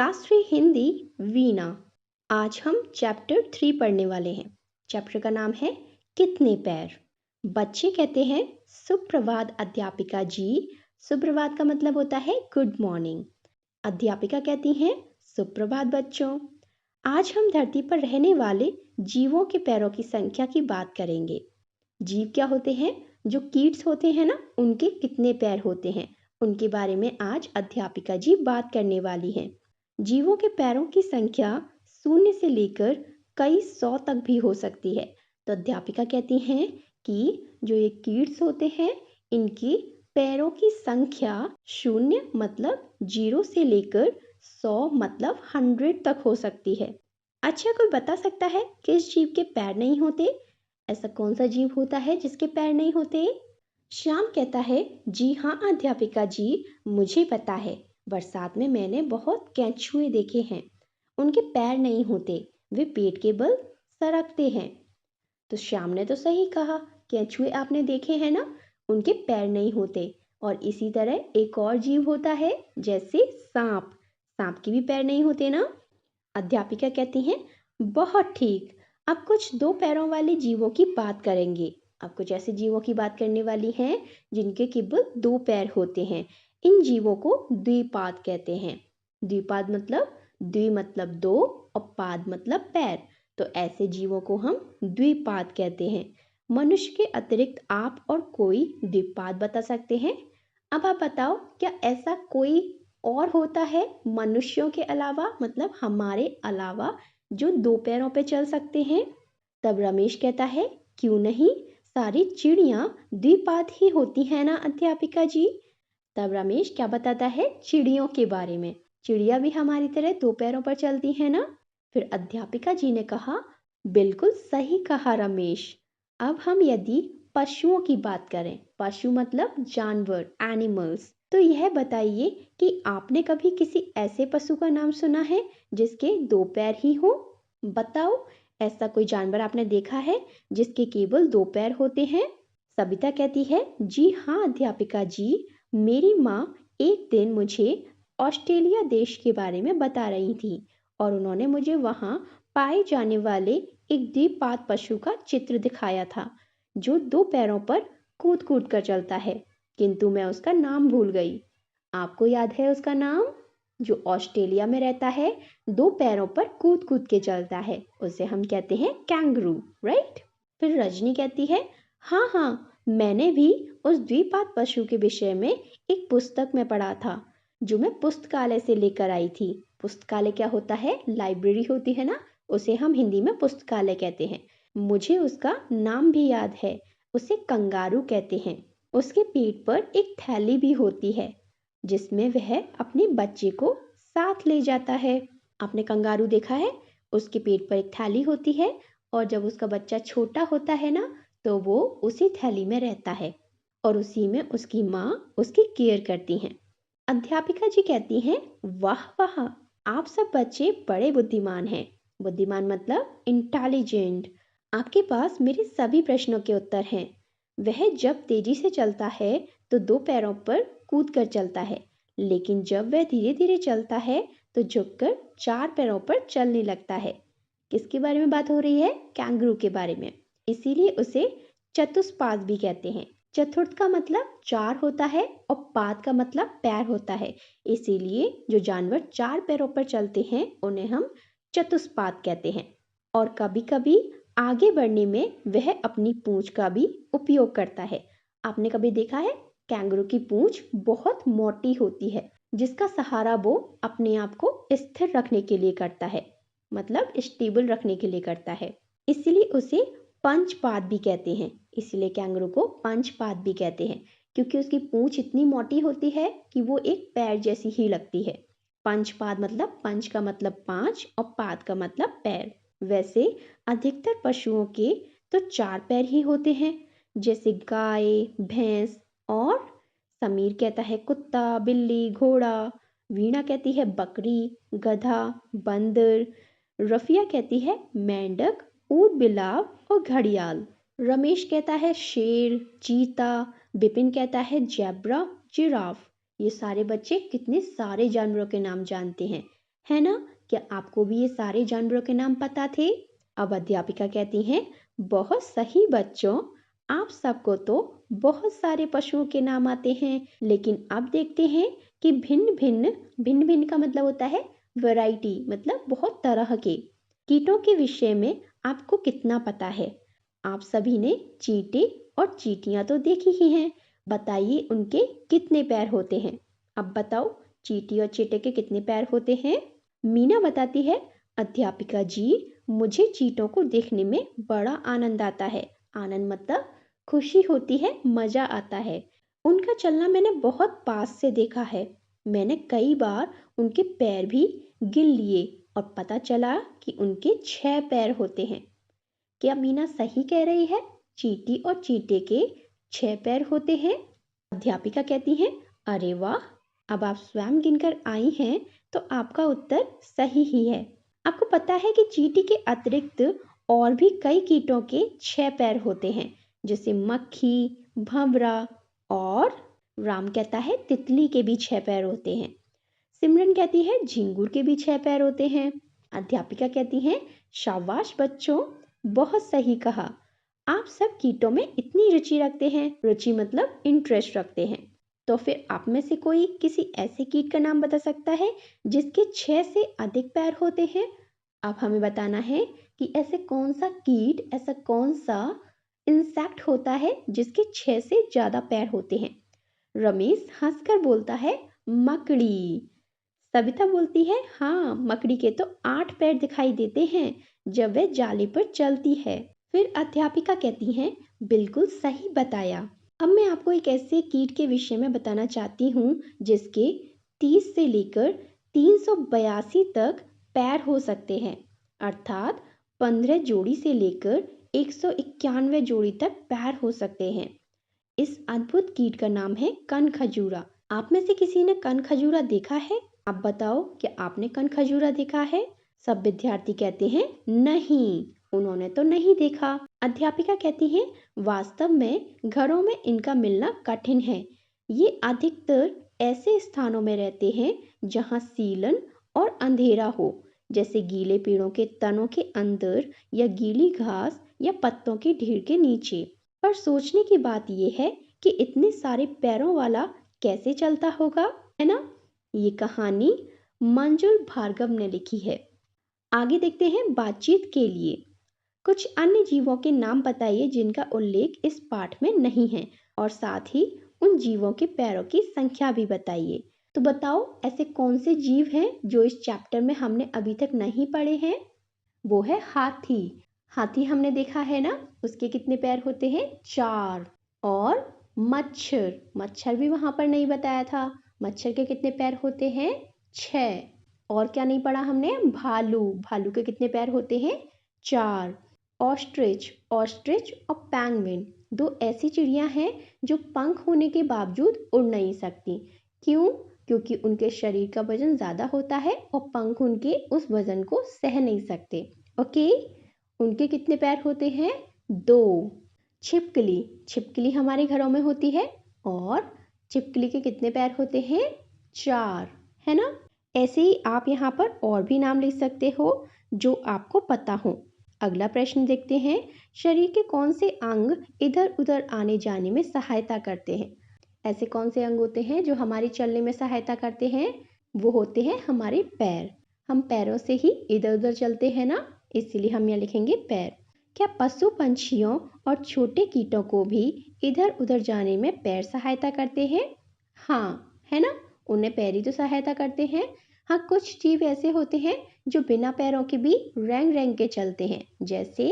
Class 3 Hindi वीणा। आज हम chapter 3 पढ़ने वाले हैं। चैप्टर का नाम है कितने पैर। बच्चे कहते हैं सुप्रभात अध्यापिका जी। सुप्रभात का मतलब होता है गुड मॉर्निंग। अध्यापिका कहती हैं सुप्रभात बच्चों। आज हम धरती पर रहने वाले जीवों के पैरों की संख्या की बात करेंगे। जीव क्या होते हैं? जो कीट्स होते हैं ना, उनके कितने पैर होते हैं उनके बारे में आज अध्यापिका जी बात करने वाली हैं। जीवों के पैरों की संख्या 0 से लेकर कई 100 तक भी हो सकती है। तो अध्यापिका कहती हैं कि जो ये कीट्स होते हैं इनकी पैरों की संख्या 0 मतलब 0 से लेकर 100 मतलब 100 तक हो सकती है। अच्छा, कोई बता सकता है किस जीव के पैर नहीं होते? ऐसा कौन सा जीव होता है जिसके पैर नहीं होते? श्याम कहता है जी हाँ अध्यापिका जी, मुझे पता है। बरसात में मैंने बहुत केंचुए देखे हैं। उनके पैर नहीं होते, वे पेट के बल सरकते हैं। तो श्याम ने तो सही कहा, केंचुए आपने देखे हैं ना, उनके पैर नहीं होते। और इसी तरह एक और जीव होता है जैसे सांप। सांप के भी पैर नहीं होते ना। अध्यापिका कहती हैं बहुत ठीक। अब कुछ 2 पैरों वाले जीवों की बात करेंगे। अब कुछ ऐसे जीवों की बात करने वाली हैं जिनके केवल 2 पैर होते हैं। इन जीवों को द्विपाद कहते हैं। द्विपाद मतलब द्वि मतलब 2 और पाद मतलब पैर। तो ऐसे जीवों को हम द्विपाद कहते हैं। मनुष्य के अतिरिक्त आप और कोई द्विपाद बता सकते हैं? अब आप बताओ, क्या ऐसा कोई और होता है मनुष्यों के अलावा, मतलब हमारे अलावा, जो 2 पैरों पे चल सकते हैं? तब रमेश कहता है क्यों नहीं, सारी चिड़ियां द्विपाद ही होती हैं ना अध्यापिका जी। तब रमेश क्या बताता है चिड़ियों के बारे में। चिड़िया भी हमारी तरह 2 पैरों पर चलती है ना। फिर अध्यापिका जी ने कहा बिल्कुल सही कहा रमेश। अब हम यदि पशुओं की बात करें, पशु मतलब जानवर, एनिमल्स, तो यह बताइए कि आपने कभी किसी ऐसे पशु का नाम सुना है जिसके 2 पैर ही हो? बताओ, ऐसा कोई जानवर आपने देखा है जिसके केवल 2 पैर होते हैं? सबिता कहती है जी हाँ अध्यापिका जी, मेरी माँ एक दिन मुझे ऑस्ट्रेलिया देश के बारे में बता रही थी और उन्होंने मुझे वहाँ पाए जाने वाले एक द्विपाद पशु का चित्र दिखाया था जो 2 पैरों पर कूद कूद कर चलता है, किंतु मैं उसका नाम भूल गई। आपको याद है उसका नाम? जो ऑस्ट्रेलिया में रहता है, 2 पैरों पर कूद कूद के चलता है, उसे हम कहते हैं कैंगरू, राइट? फिर रजनी कहती है हाँ हाँ, मैंने भी उस द्विपाद पशु के विषय में एक पुस्तक में पढ़ा था जो मैं पुस्तकालय से लेकर आई थी। पुस्तकालय क्या होता है? लाइब्रेरी होती है ना, उसे हम हिंदी में पुस्तकालय कहते हैं। मुझे उसका नाम भी याद है, उसे कंगारू कहते हैं। उसके पीठ पर एक थैली भी होती है जिसमें वह अपने बच्चे को साथ ले जाता है। आपने कंगारू देखा है? उसके पेट पर एक थैली होती है और जब उसका बच्चा छोटा होता है ना, तो वो उसी थैली में रहता है और उसी में उसकी माँ उसकी केयर करती हैं। अध्यापिका जी कहती हैं वाह वाह, आप सब बच्चे बड़े बुद्धिमान हैं। बुद्धिमान मतलब इंटेलिजेंट। आपके पास मेरे सभी प्रश्नों के उत्तर हैं। वह जब तेजी से चलता है तो 2 पैरों पर कूद कर चलता है, लेकिन जब वह धीरे धीरे चलता है तो झुककर 4 पैरों पर चलने लगता है। किसके बारे में बात हो रही है? कैंगरू के बारे में। इसीलिए उसे चतुष्पाद भी कहते हैं। चतुर्थ का मतलब 4 होता है और पाद का मतलब पैर होता है। इसीलिए जो जानवर 4 पैरों पर चलते हैं उन्हें हम चतुष्पाद कहते हैं। और कभी कभी आगे बढ़ने में वह अपनी पूंछ का भी उपयोग करता है। आपने कभी देखा है? कैंगरू की पूंछ बहुत मोटी होती है जिसका सहारा वो अपने आप को स्थिर रखने के लिए करता है, मतलब स्टेबल रखने के लिए करता है। इसलिए उसे पंचपाद भी कहते हैं। इसलिए कैंगरू को पंचपाद भी कहते हैं क्योंकि उसकी पूंछ इतनी मोटी होती है कि वो एक पैर जैसी ही लगती है। पंचपाद मतलब पंच का मतलब 5 और पाद का मतलब पैर। वैसे अधिकतर पशुओं के तो 4 पैर ही होते हैं, जैसे गाय, भैंस और समीर कहता है कुत्ता, बिल्ली, घोड़ा। वीणा कहती है बकरी, गधा, बंदर। रफिया कहती है मेंढक, ऊद बिलाव और घड़ियाल। रमेश कहता है शेर, चीता। बिपिन कहता है जेब्रा, जिराफ। ये सारे बच्चे कितने सारे जानवरों के नाम जानते हैं। है ना? क्या आपको भी ये सारे जानवरों के नाम पता थे? अब अध्यापिका कहती हैं, बहुत सही बच्चों, आप सबको तो बहुत सारे पशुओं के नाम आते हैं, लेकिन अब देखते हैं कि भिन्न भिन्न का मतलब होता है वैरायटी, मतलब बहुत तरह के कीटों के विषय में आपको कितना पता है। आप सभी ने चींटे और चींटियां तो देखी ही हैं। बताइए उनके कितने पैर होते हैं। अब बताओ, चींटी और चींटे के कितने पैर होते हैं? मीना बताती है, अध्यापिका जी, मुझे चींटों को देखने में बड़ा आनंद आता है। आनंद मतलब खुशी होती है, मजा आता है। उनका चलना मैंने बहुत पास से देखा है। मैंने कई बार उनके पैर भी गिन लिए और पता चला कि उनके 6 पैर होते हैं। क्या मीना सही कह रही है? चींटी और चींटे के 6 पैर होते हैं। अध्यापिका कहती हैं, अरे वाह, अब आप स्वयं गिनकर आई हैं तो आपका उत्तर सही ही है। आपको पता है कि चींटी के अतिरिक्त और भी कई कीटों के 6 पैर होते हैं, जैसे मक्खी, भंवरा और राम कहता है तितली के भी 6 पैर होते हैं। सिमरन कहती है झिंगुर के भी 6 पैर होते हैं। अध्यापिका कहती हैं, शाबाश बच्चों, बहुत सही कहा। आप सब कीटों में इतनी रुचि रखते हैं। रुचि मतलब इंटरेस्ट रखते हैं। तो फिर आप में से कोई किसी ऐसे कीट का नाम बता सकता है जिसके 6 से अधिक पैर होते हैं? अब हमें बताना है कि ऐसे कौन सा कीट, ऐसा कौन सा इंसेक्ट होता है जिसके 6 से ज्यादा पैर होते हैं। रमेश हंसकर बोलता है, मकड़ी। सविता बोलती है, हाँ, मकड़ी के तो 8 पैर दिखाई देते हैं जब वह जाली पर चलती है। फिर अध्यापिका कहती हैं, बिल्कुल सही बताया। अब मैं आपको एक ऐसे कीट के विषय में बताना चाहती हूँ जिसके 30 से लेकर 382 तक पैर हो सकते हैं, अर्थात 15 जोड़ी से लेकर 191 जोड़ी तक पैर हो सकते हैं। इस अद्भुत कीट का नाम है कनखजूरा। आप में से किसी ने कनखजूरा देखा है? अब बताओ, क्या आपने कनखजूरा देखा है? सब विद्यार्थी कहते हैं नहीं, उन्होंने तो नहीं देखा। अध्यापिका कहती है, वास्तव में घरों में इनका मिलना कठिन है। ये अधिकतर ऐसे स्थानों में रहते हैं जहाँ सीलन और अंधेरा हो, जैसे गीले पेड़ों के तनों के अंदर या गीली घास या पत्तों की ढेर के नीचे। पर सोचने की बात यह है कि इतने सारे पैरों वाला कैसे चलता होगा, है ना? ये कहानी मंजुल भार्गव ने लिखी है। आगे देखते हैं बातचीत के लिए। कुछ अन्य जीवों के नाम बताइए जिनका उल्लेख इस पाठ में नहीं है, और साथ ही उन जीवों के पैरों की संख्या भी बताइए। तो बताओ, ऐसे कौन से जीव हैं जो इस चैप्टर में हमने अभी तक नहीं पढ़े हैं? वो है हाथी। हाथी हमने देखा है ना, उसके कितने पैर होते हैं? 4। और मच्छर, मच्छर भी वहां पर नहीं बताया था। मच्छर के कितने पैर होते हैं? 6। और क्या नहीं पढ़ा हमने? भालू, भालू के कितने पैर होते हैं? 4। ऑस्ट्रिच, ऑस्ट्रिच और पैंगुइन, दो ऐसी चिड़िया हैं जो पंख होने के बावजूद उड़ नहीं सकती। क्यों? क्योंकि उनके शरीर का वजन ज्यादा होता है और पंख उनके उस वजन को सह नहीं सकते। ओके, उनके कितने पैर होते हैं? 2। छिपकली, छिपकली हमारे घरों में होती है और छिपकली के कितने पैर होते हैं? 4, है ना? ऐसे ही आप यहाँ पर और भी नाम लिख सकते हो जो आपको पता हो। अगला प्रश्न देखते हैं, शरीर के कौन से अंग इधर उधर आने जाने में सहायता करते हैं? ऐसे कौन से अंग होते हैं जो हमारे चलने में सहायता करते हैं? वो होते हैं हमारे पैर। हम पैरों से ही इधर उधर चलते हैं ना, इसलिए हम यहाँ लिखेंगे पैर। क्या पशु पंछियों और छोटे कीटों को भी इधर उधर जाने में पैर सहायता करते हैं? हाँ, है ना, उन्हें पैर ही तो सहायता करते हैं। हाँ, कुछ जीव ऐसे होते हैं जो बिना पैरों के भी रेंग रेंग के चलते हैं, जैसे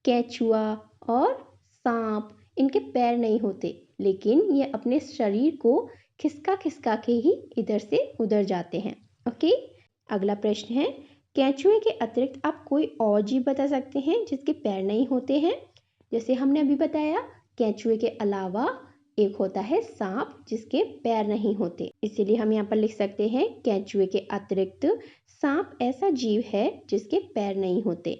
केंचुआ और सांप। इनके पैर नहीं होते, लेकिन ये अपने शरीर को खिसका खिसका के ही इधर से उधर जाते हैं। ओके, अगला प्रश्न है, केंचुए के अतिरिक्त आप कोई और जीव बता सकते हैं जिसके पैर नहीं होते हैं? जैसे हमने अभी बताया, केंचुए के अलावा एक होता है सांप जिसके पैर नहीं होते, इसीलिए हम यहाँ पर लिख सकते हैं केंचुए के अतिरिक्त सांप ऐसा जीव है जिसके पैर नहीं होते।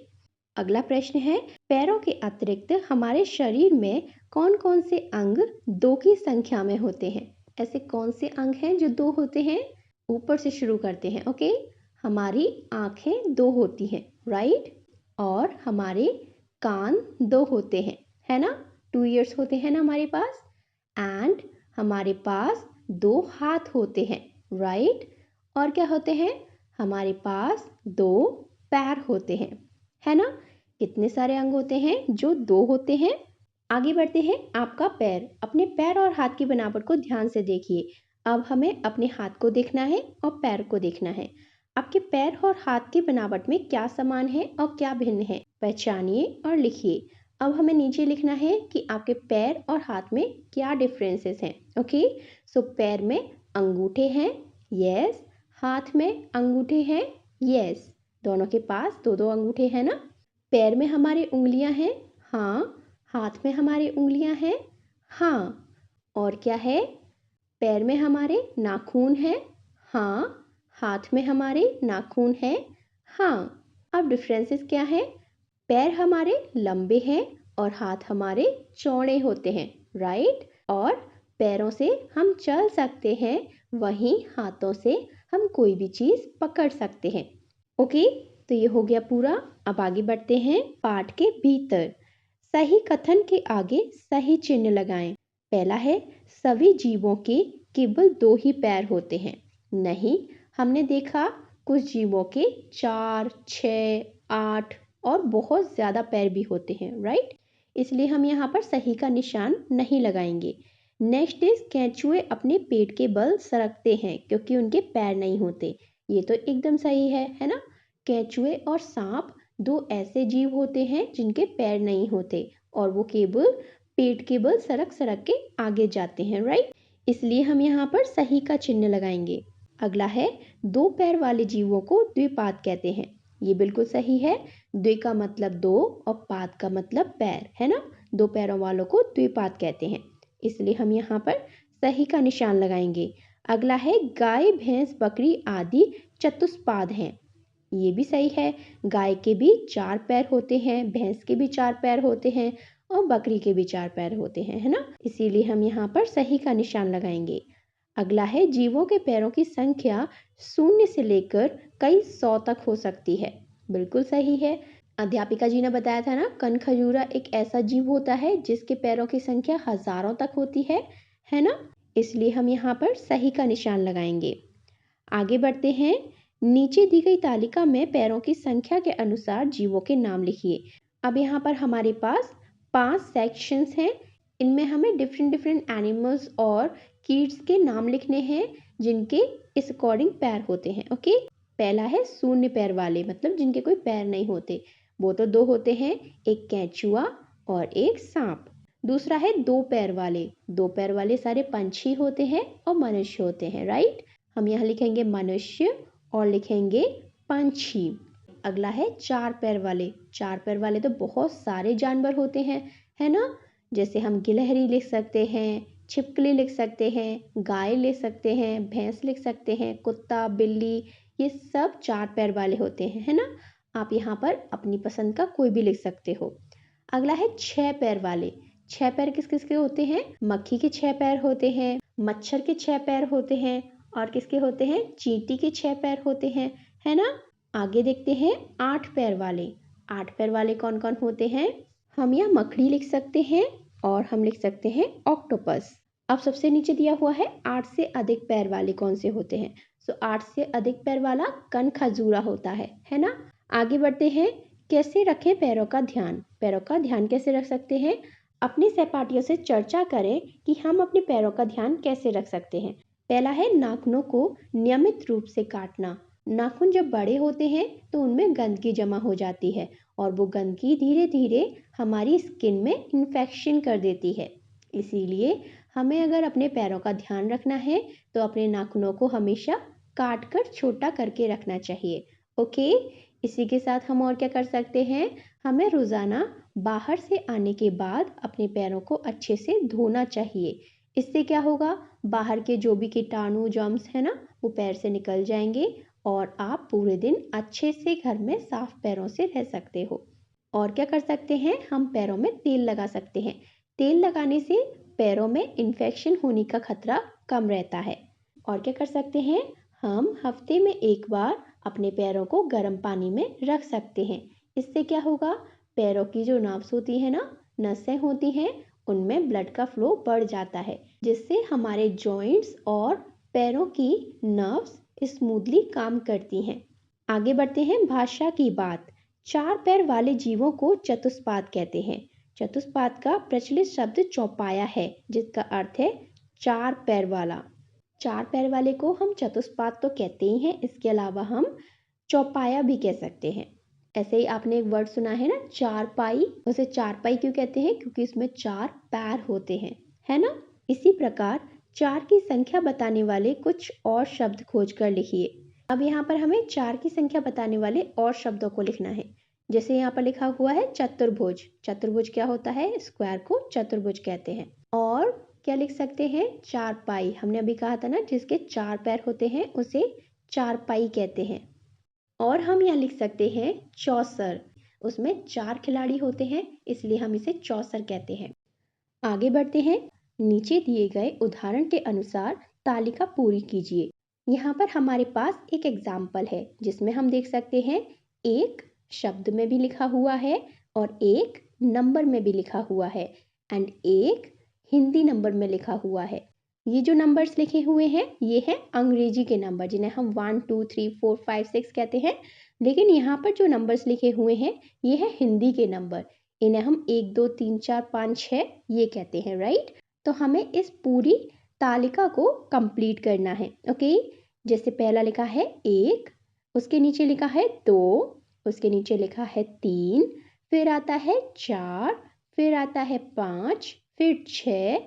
अगला प्रश्न है, पैरों के अतिरिक्त हमारे शरीर में कौन कौन से अंग 2 की संख्या में होते हैं? ऐसे कौन से अंग हैं जो 2 होते हैं? ऊपर से शुरू करते हैं। ओके, हमारी आंखें 2 होती हैं, राइट? और हमारे कान 2 होते हैं, है ना? 2 ईयर्स होते हैं ना हमारे पास। एंड हमारे पास 2 हाथ होते हैं, राइट? और क्या होते हैं? हमारे पास 2 पैर होते हैं, है ना? कितने सारे अंग होते हैं जो 2 होते हैं। आगे बढ़ते हैं। आपका पैर, अपने पैर और हाथ की बनावट को ध्यान से देखिए। अब हमें अपने हाथ को देखना है और पैर को देखना है। आपके पैर और हाथ की बनावट में क्या समान है और क्या भिन्न है, पहचानिए और लिखिए। अब हमें नीचे लिखना है कि आपके पैर और हाथ में क्या डिफरेंसेस हैं। ओके, सो पैर में अंगूठे हैं, यस। हाथ में अंगूठे हैं, यस। दोनों के पास 2-2 अंगूठे हैं ना। पैर में हमारी उंगलियां हैं, हाँ। हाथ में हमारी उंगलियां हैं, हाँ। और क्या है? पैर में हमारे नाखून हैं, हाँ। हाथ में हमारे नाखून हैं, हाँ। अब डिफरेंसेस क्या है? पैर हमारे लंबे हैं और हाथ हमारे चौड़े होते हैं, राइट? और पैरों से हम चल सकते हैं, वहीं हाथों से हम कोई भी चीज पकड़ सकते हैं। ओके, तो ये हो गया पूरा। अब आगे बढ़ते हैं पाठ के भीतर। सही कथन के आगे सही चिन्ह लगाएं। पहला है, सभी जीवों के केवल 2 ही पैर होते हैं। नहीं, हमने देखा कुछ जीवों के 4, 6, 8 और बहुत ज़्यादा पैर भी होते हैं, राइट? इसलिए हम यहाँ पर सही का निशान नहीं लगाएंगे। नेक्स्ट इज, केंचुए अपने पेट के बल सरकते हैं क्योंकि उनके पैर नहीं होते। ये तो एकदम सही है ना? केंचुए और सांप 2 ऐसे जीव होते हैं जिनके पैर नहीं होते और वो केवल पेट के बल सरक सरक के आगे जाते हैं, राइट? इसलिए हम यहाँ पर सही का चिन्ह लगाएंगे। अगला है, 2 पैर वाले जीवों को द्विपाद कहते हैं। ये बिल्कुल सही है। द्वि का मतलब 2 और पाद का मतलब पैर, है ना? 2 पैरों वालों को द्विपाद कहते हैं, इसलिए हम यहाँ पर सही का निशान लगाएंगे। अगला है, गाय, भैंस, बकरी आदि चतुष्पाद हैं। ये भी सही है। गाय के भी 4 पैर होते हैं, भैंस के भी 4 पैर होते हैं और बकरी के भी 4 पैर होते हैं, है ना? इसीलिए हम यहाँ पर सही का निशान लगाएंगे। अगला है, जीवों के पैरों की संख्या 0 से लेकर कई 100 तक हो सकती है। बिल्कुल सही है। अध्यापिका जी ने बताया था ना, कनखजूरा एक ऐसा जीव होता है जिसके पैरों की संख्या हजारों तक होती है ना? इसलिए हम यहाँ पर सही का निशान लगाएंगे। आगे बढ़ते हैं। नीचे दी गई तालिका में पैरों की संख्या के अनुसार जीवों के नाम लिखिए। अब यहाँ पर हमारे पास 5 सेक्शंस हैं। इनमें हमें डिफरेंट एनिमल्स और कीट्स के नाम लिखने हैं जिनके इस अकॉर्डिंग पैर होते हैं। ओके, पहला है 0 पैर वाले, मतलब जिनके कोई पैर नहीं होते। वो तो 2 होते हैं, एक केंचुआ और एक सांप। दूसरा है 2 पैर वाले। 2 पैर वाले सारे पंछी होते हैं और मनुष्य होते हैं, राइट? हम यहाँ लिखेंगे मनुष्य और लिखेंगे पंछी। अगला है 4 पैर वाले। 4 पैर वाले तो बहुत सारे जानवर होते हैं, है ना? जैसे हम गिलहरी लिख सकते हैं, छिपकली लिख सकते हैं, गाय लिख सकते हैं, भैंस लिख सकते हैं, कुत्ता, बिल्ली, ये सब 4 पैर वाले होते हैं, है ना? आप यहाँ पर अपनी पसंद का कोई भी लिख सकते हो। अगला है 6 पैर वाले। 6 पैर किस किस के होते हैं? मक्खी के 6 पैर होते हैं, मच्छर के 6 पैर होते हैं और किसके होते हैं? चींटी के 6 पैर होते हैं, है ना? आगे देखते हैं 8 पैर वाले। 8 पैर वाले कौन कौन होते हैं? हम यहाँ मकड़ी लिख सकते हैं और हम लिख सकते हैं ऑक्टोपस। अब सबसे नीचे दिया हुआ है 8 से अधिक पैर वाले कौन से होते हैं? 8 से अधिक पैर वाला कनखजूरा होता है ना? आगे बढ़ते हैं। कैसे रखें पैरों का ध्यान? पैरों का ध्यान कैसे रख सकते हैं? अपने सहपाठियों से चर्चा करें कि हम अपने पैरों का ध्यान कैसे रख सकते हैं। पहला है, नाखूनों को नियमित रूप से काटना। नाखून जब बड़े होते हैं तो उनमें गंदगी जमा हो जाती है और वो गंदगी धीरे धीरे हमारी स्किन में इन्फेक्शन कर देती है। इसीलिए हमें अगर अपने पैरों का ध्यान रखना है तो अपने नाखूनों को हमेशा काट कर छोटा करके रखना चाहिए। ओके, इसी के साथ हम और क्या कर सकते हैं? हमें रोज़ाना बाहर से आने के बाद अपने पैरों को अच्छे से धोना चाहिए। इससे क्या होगा? बाहर के जो भी कीटाणु जर्म्स है ना, वो पैर से निकल जाएंगे और आप पूरे दिन अच्छे से घर में साफ पैरों से रह सकते हो। और क्या कर सकते हैं? हम पैरों में तेल लगा सकते हैं। तेल लगाने से पैरों में इन्फेक्शन होने का खतरा कम रहता है। और क्या कर सकते हैं? हम हफ्ते में 1 बार अपने पैरों को गर्म पानी में रख सकते हैं। इससे क्या होगा, पैरों की जो नर्व्स होती है ना, नसें होती हैं, उनमें ब्लड का फ्लो बढ़ जाता है, जिससे हमारे जॉइंट्स और पैरों की नर्व्स स्मूथली काम करती हैं। आगे बढ़ते हैं भाषा की बात। 4 पैर वाले जीवों को चतुष्पाद कहते हैं। चतुष्पाद का प्रचलित शब्द चौपाया है, जिसका अर्थ है 4 पैर वाला। 4 पैर वाले को हम चतुष्पाद तो कहते ही हैं, इसके अलावा हम चौपाया भी कह सकते हैं। ऐसे ही आपने एक वर्ड सुना है ना, चारपाई। उसे चारपाई क्यों कहते हैं? क्योंकि इसमें 4 पैर होते हैं, है ना। इसी प्रकार 4 की संख्या बताने वाले कुछ और शब्द खोज कर लिखिए। अब यहाँ पर हमें 4 की संख्या बताने वाले और शब्दों को लिखना है। जैसे यहाँ पर लिखा हुआ है चतुर्भुज। चतुर्भुज क्या होता है? स्क्वायर को चतुर्भुज कहते हैं। और क्या लिख सकते हैं? चारपाई। हमने अभी कहा था ना, जिसके 4 पैर होते हैं उसे चारपाई कहते हैं। और हम यहाँ लिख सकते हैं चौसर। उसमें 4 खिलाड़ी होते हैं, इसलिए हम इसे चौसर कहते हैं। आगे बढ़ते हैं। नीचे दिए गए उदाहरण के अनुसार तालिका पूरी कीजिए। यहाँ पर हमारे पास एक एग्जाम्पल है, जिसमें हम देख सकते हैं एक शब्द में भी लिखा हुआ है और एक नंबर में भी लिखा हुआ है, एंड एक हिंदी नंबर में लिखा हुआ है। ये जो नंबर्स लिखे हुए हैं, ये हैं अंग्रेजी के नंबर, जिन्हें हम 1 2 3 4 5 6 कहते हैं। लेकिन यहाँ पर जो नंबर्स लिखे हुए हैं, ये है हिंदी के नंबर। इन्हें हम 1 2 3 4 5 6 ये कहते हैं, राइट। तो हमें इस पूरी तालिका को कंप्लीट करना है, ओके। जैसे पहला लिखा है 1, उसके नीचे लिखा है 2, उसके नीचे लिखा है 3, फिर आता है 4, फिर आता है 5, फिर 6,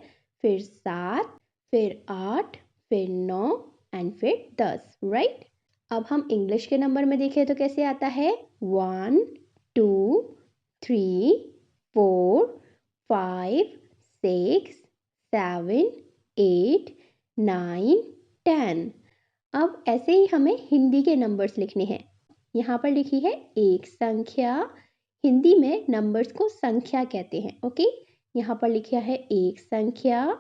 फिर 7, फिर 8, फिर 9 एंड फिर 10, राइट। अब हम इंग्लिश के नंबर में देखें तो कैसे आता है? 1 2 3 4 5 6 7 8 9 10। अब ऐसे ही हमें हिंदी के नंबर्स लिखने हैं। यहाँ पर लिखी है एक संख्या। हिंदी में नंबर्स को संख्या कहते हैं, ओके। यहाँ पर लिखा है एक संख्या,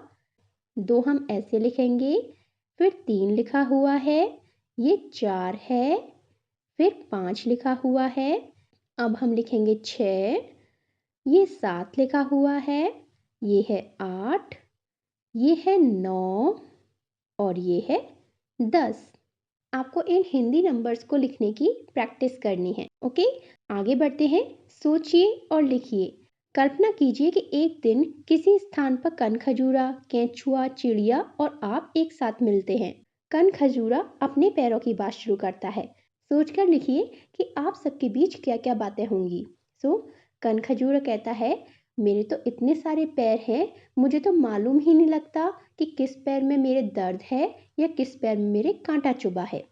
2 हम ऐसे लिखेंगे, फिर 3 लिखा हुआ है, ये 4 है, फिर 5 लिखा हुआ है, अब हम लिखेंगे 6, ये 7 लिखा हुआ है, ये है 8, ये है 9 और ये है 10। आपको इन हिंदी नंबर्स को लिखने की प्रैक्टिस करनी है, ओके। आगे बढ़ते हैं। सोचिए और लिखिए। कल्पना कीजिए कि एक दिन किसी स्थान पर कनखजूरा, केंचुआ, चिड़िया और आप एक साथ मिलते हैं। कनखजूरा अपने पैरों की बात शुरू करता है। सोचकर लिखिए कि आप सबके बीच क्या क्या बातें होंगी। कनखजूरा कहता है, मेरे तो इतने सारे पैर हैं, मुझे तो मालूम ही नहीं लगता कि किस पैर में मेरे दर्द है या किस पैर में मेरे कांटा चुभा है।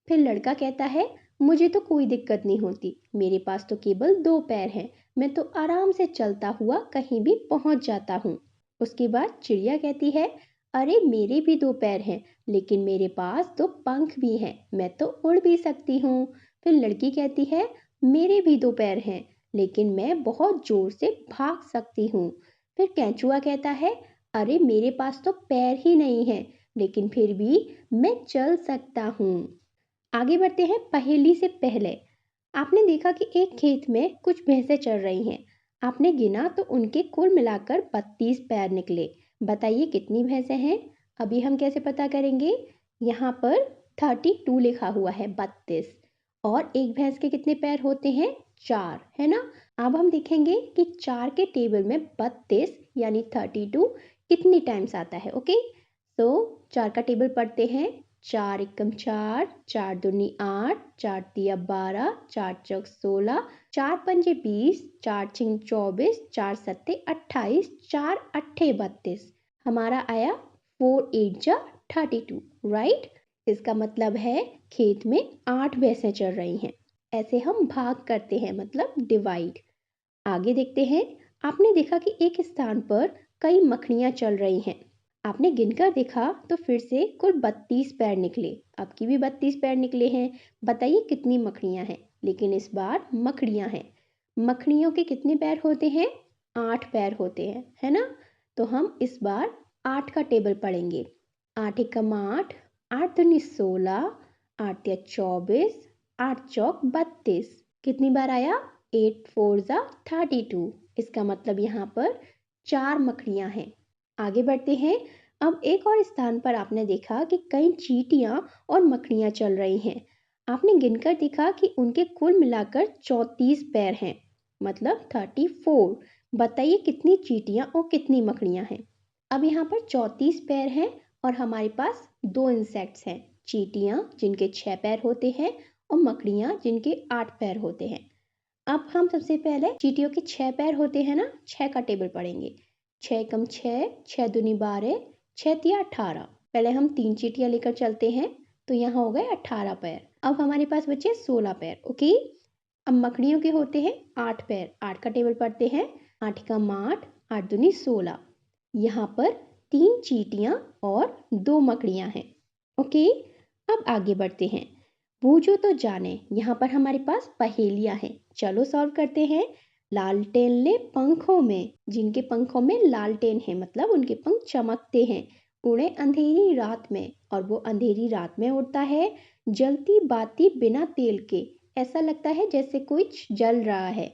फिर लड़का कहता है, मुझे तो कोई दिक्कत नहीं होती, मेरे पास तो केवल 2 पैर हैं, मैं तो आराम से चलता हुआ कहीं भी पहुंच जाता हूँ। उसके बाद चिड़िया कहती है, अरे मेरे भी 2 पैर हैं, लेकिन मेरे पास तो पंख भी हैं, मैं तो उड़ भी सकती हूँ। फिर लड़की कहती है, मेरे भी 2 पैर हैं, लेकिन मैं बहुत जोर से भाग सकती हूँ। फिर केंचुआ कहता है, अरे मेरे पास तो पैर ही नहीं है, लेकिन फिर भी मैं चल सकता हूँ। आगे बढ़ते हैं। पहेली से पहले आपने देखा कि एक खेत में कुछ भैंसें चल रही हैं। आपने गिना तो उनके कुल मिलाकर 32 पैर निकले। बताइए कितनी भैंसें हैं? अभी हम कैसे पता करेंगे? यहाँ पर 32 लिखा हुआ है, 32, और एक भैंस के कितने पैर होते हैं? 4, है ना। अब हम देखेंगे कि 4 के टेबल में 32 यानी 32 कितनी टाइम्स आता है, ओके। 4 का टेबल पढ़ते हैं। 4 एकम 4, 4 दूनी 8, 4 तिया 12, 4 चौक 16, 4 पंजे 20, 4 छिंग 24, 4 सत्ते 28, 4 अट्ठे 32। हमारा आया 4 8 जा 32, राइट। इसका मतलब है खेत में 8 भैंसें चल रही हैं। ऐसे हम भाग करते हैं, मतलब डिवाइड। आगे देखते हैं। आपने देखा कि एक स्थान पर कई मखनियां चल रही हैं। आपने गिनकर देखा तो फिर से कुल 32 पैर निकले। आपकी भी 32 पैर निकले हैं। बताइए कितनी मखनियां हैं? लेकिन इस बार मकड़ियां हैं। मखनियों के कितने पैर होते हैं? 8 पैर होते हैं, है ना। तो हम इस बार 8 का टेबल पढ़ेंगे। 8 एकम 8, 8 दूनी 16, 8 तिया 24, 8 चौक 32। कितनी बार आया? 8 4 जा 32। इसका मतलब यहाँ पर 4 मकड़ियाँ हैं। आगे बढ़ते हैं। अब एक और स्थान पर आपने देखा कि कई चींटियाँ और मकड़ियाँ चल रही हैं। आपने गिनकर देखा कि उनके कुल मिलाकर 34 पैर हैं, मतलब 34। बताइए कितनी चींटियाँ और कितनी मकड़ियाँ हैं? अब यहाँ पर 34 पैर हैं और हमारे पास 2 इंसेक्ट्स हैं, चींटियाँ जिनके 6 पैर होते हैं और मकड़ियाँ जिनके 8 पैर होते हैं। अब हम सबसे पहले चींटियों के 6 पैर होते हैं ना, 6 का टेबल पढ़ेंगे। 6 एकम 6, 6 दूनी 12, 6 तिया 18। पहले हम 3 चींटियाँ लेकर चलते हैं तो यहाँ हो गए 18 पैर। अब हमारे पास बचे 16 पैर। ओके, अब मकड़ियों के होते हैं 8 पैर। 8 का टेबल पढ़ते हैं। 8 एकम 8, 8 दूनी 16। यहाँ पर 3 चींटियाँ और 2 मकड़ियाँ हैं। ओके, अब आगे बढ़ते हैं। बूझो तो जाने, यहाँ पर हमारे पास पहेलियाँ हैं। चलो सॉल्व करते हैं। लालटेन ले पंखों में, जिनके पंखों में लालटेन है मतलब उनके पंख चमकते हैं, उड़े अंधेरी रात में, और वो अंधेरी रात में उड़ता है जलती बाती बिना तेल के, ऐसा लगता है जैसे कुछ जल रहा है।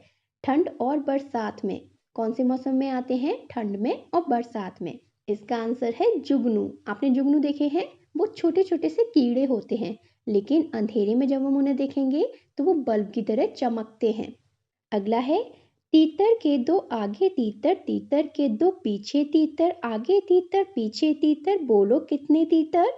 ठंड और बरसात में, कौन से मौसम में आते हैं? ठंड में और बरसात में। इसका आंसर है जुगनू। आपने जुगनू देखे हैं? वो छोटे छोटे से कीड़े होते हैं, लेकिन अंधेरे में जब हम उन्हें देखेंगे तो वो बल्ब की तरह चमकते हैं। अगला है तीतर के 2 आगे तीतर, तीतर के 2 पीछे तीतर, आगे तीतर पीछे तीतर, बोलो कितने तीतर?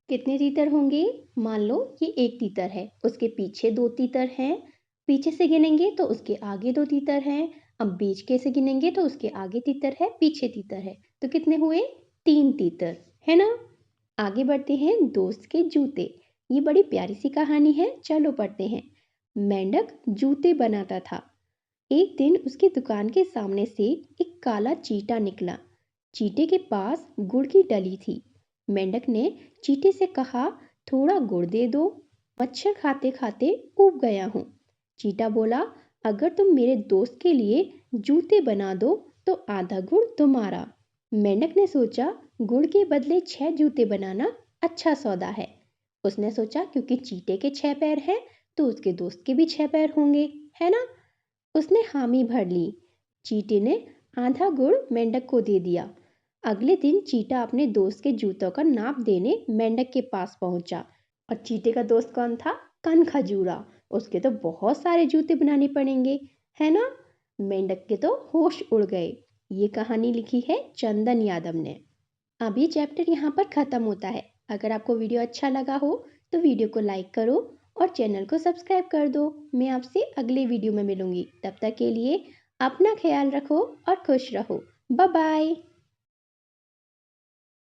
कितने तीतर होंगे? मान लो ये एक तीतर है, उसके पीछे 2 तीतर हैं, पीछे से गिनेंगे तो उसके आगे 2 तीतर हैं, अब बीच के से गिनेंगे तो उसके आगे तीतर है, पीछे तीतर है, तो कितने हुए? 3 तीतर, है ना? आगे बढ़ते हैं। दोस्त के जूते, ये बड़ी प्यारी सी कहानी है, चलो पढ़ते हैं। मेंढक जूते बनाता था। एक दिन उसकी दुकान के सामने से एक काला चींटा निकला। चींटे के पास गुड़ की डली थी। मेंढक ने चींटे से कहा, थोड़ा गुड़ दे दो, मच्छर खाते खाते ऊब गया हूँ। चींटा बोला, अगर तुम मेरे दोस्त के लिए जूते बना दो तो आधा गुड़ तुम्हारा। मेंढक ने सोचा, गुड़ के बदले 6 जूते बनाना अच्छा सौदा है। उसने सोचा क्योंकि चींटे के 6 पैर हैं तो उसके दोस्त के भी 6 पैर होंगे, है ना? उसने हामी भर ली। चींटे ने आधा गुड़ मेंढक को दे दिया। अगले दिन चींटा अपने दोस्त के जूतों का नाप देने मेंढक के पास पहुंचा। और चींटे का दोस्त कौन था? कन खजूरा। उसके तो बहुत सारे जूते बनाने पड़ेंगे, है ना? मेंढक के तो होश उड़ गए। ये कहानी लिखी है चंदन यादव ने। अब ये चैप्टर यहाँ पर खत्म होता है। अगर आपको वीडियो अच्छा लगा हो तो वीडियो को लाइक करो और चैनल को सब्सक्राइब कर दो। मैं आपसे अगले वीडियो में मिलूंगी। तब तक के लिए अपना ख्याल रखो और खुश रहो। Bye bye.